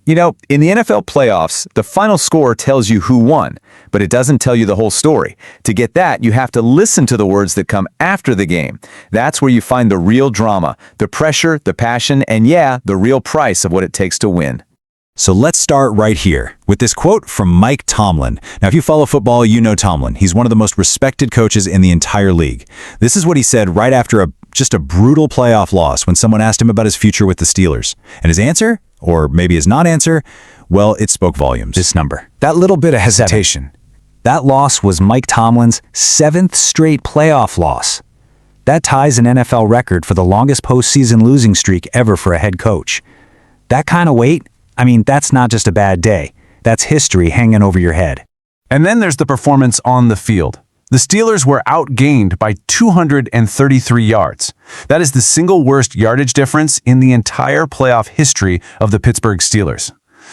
You know, in the NFL playoffs, the final score tells you who won, but it doesn't tell you the whole story. To get that, you have to listen to the words that come after the game. That's where you find the real drama, the pressure, the passion, and yeah, the real price of what it takes to win. So let's start right here with this quote from Mike Tomlin. Now, if you follow football, you know Tomlin. He's one of the most respected coaches in the entire league. This is what he said right after just a brutal playoff loss when someone asked him about his future with the Steelers. And his answer, or maybe his non-answer, well, it spoke volumes. This number. That little bit of hesitation. That loss was Mike Tomlin's 7th straight playoff loss. That ties an NFL record for the longest postseason losing streak ever for a head coach. That kind of weight, I mean, that's not just a bad day. That's history hanging over your head. And then there's the performance on the field. The Steelers were outgained by 233 yards. That is the single worst yardage difference in the entire playoff history of the Pittsburgh Steelers.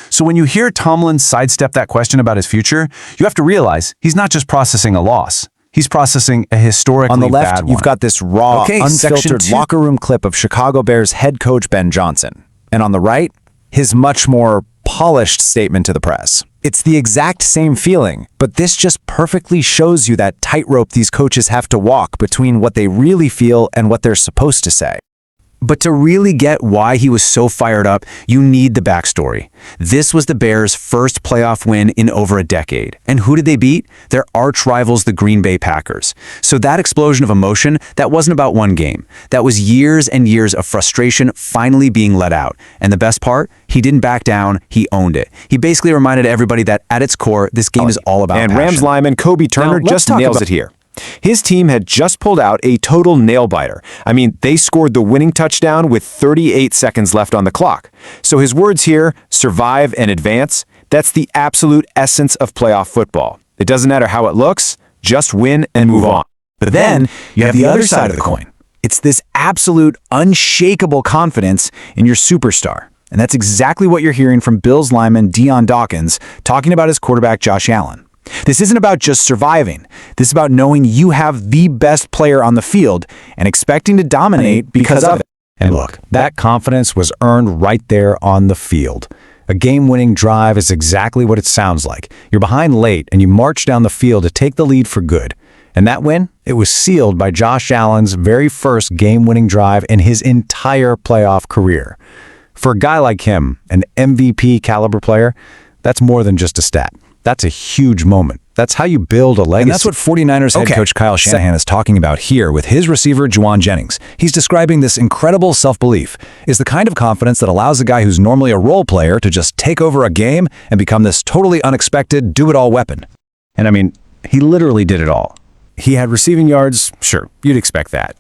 So when you hear Tomlin sidestep that question about his future, you have to realize he's not just processing a loss. He's processing a historically bad one. On the left, you've got this raw, unfiltered locker room clip of Chicago Bears head coach Ben Johnson. And on the right, his much more polished statement to the press. It's the exact same feeling, but this just perfectly shows you that tightrope these coaches have to walk between what they really feel and what they're supposed to say. But to really get why he was so fired up, you need the backstory. This was the Bears' first playoff win in over a decade. And who did they beat? Their arch rivals, the Green Bay Packers. So that explosion of emotion, that wasn't about one game. That was years and years of frustration finally being let out. And the best part? He didn't back down, he owned it. He basically reminded everybody that at its core, this game is all about passion. And Rams lineman Kobe Turner just nails it here. His team had just pulled out a total nail-biter. I mean, they scored the winning touchdown with 38 seconds left on the clock. So his words here, survive and advance, that's the absolute essence of playoff football. It doesn't matter how it looks, just win and move on. But then, you have the other side of the coin. It's this absolute, unshakable confidence in your superstar. And that's exactly what you're hearing from Bills lineman Dion Dawkins talking about his quarterback Josh Allen. This isn't about just surviving. This is about knowing you have the best player on the field and expecting to dominate because of it. And look, that confidence was earned right there on the field. A game-winning drive is exactly what it sounds like. You're behind late and you march down the field to take the lead for good. And that win, it was sealed by Josh Allen's very first game-winning drive in his entire playoff career. For a guy like him, an MVP caliber player, that's more than just a stat. That's a huge moment. That's how you build a legacy. And that's what 49ers head coach Kyle Shanahan is talking about here with his receiver, Juwan Jennings. He's describing this incredible self-belief is the kind of confidence that allows a guy who's normally a role player to just take over a game and become this totally unexpected do-it-all weapon. And I mean, he literally did it all. He had receiving yards, sure, you'd expect that.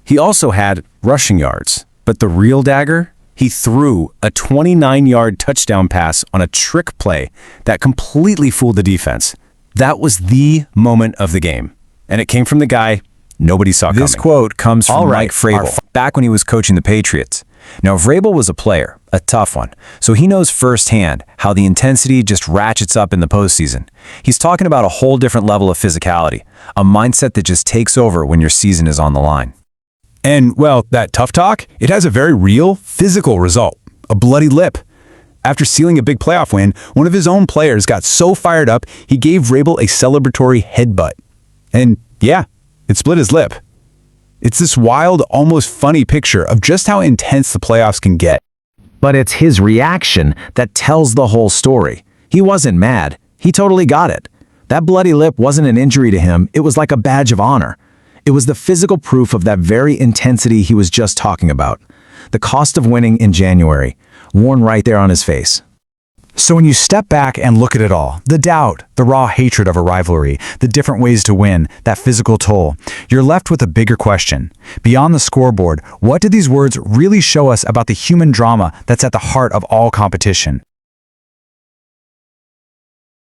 He also had rushing yards. But the real dagger? He threw a 29-yard touchdown pass on a trick play that completely fooled the defense. That was the moment of the game. And it came from the guy nobody saw coming. This quote comes from Mike Vrabel, back when he was coaching the Patriots. Now, Vrabel was a player, a tough one, so he knows firsthand how the intensity just ratchets up in the postseason. He's talking about a whole different level of physicality, a mindset that just takes over when your season is on the line. And, well, that tough talk, it has a very real, physical result, a bloody lip. After sealing a big playoff win, one of his own players got so fired up, he gave Vrabel a celebratory headbutt. And, yeah, it split his lip. It's this wild, almost funny picture of just how intense the playoffs can get. But it's his reaction that tells the whole story. He wasn't mad. He totally got it. That bloody lip wasn't an injury to him. It was like a badge of honor. It was the physical proof of that very intensity he was just talking about. The cost of winning in January, worn right there on his face. So when you step back and look at it all, the doubt, the raw hatred of a rivalry, the different ways to win, that physical toll, you're left with a bigger question. Beyond the scoreboard, what do these words really show us about the human drama that's at the heart of all competition?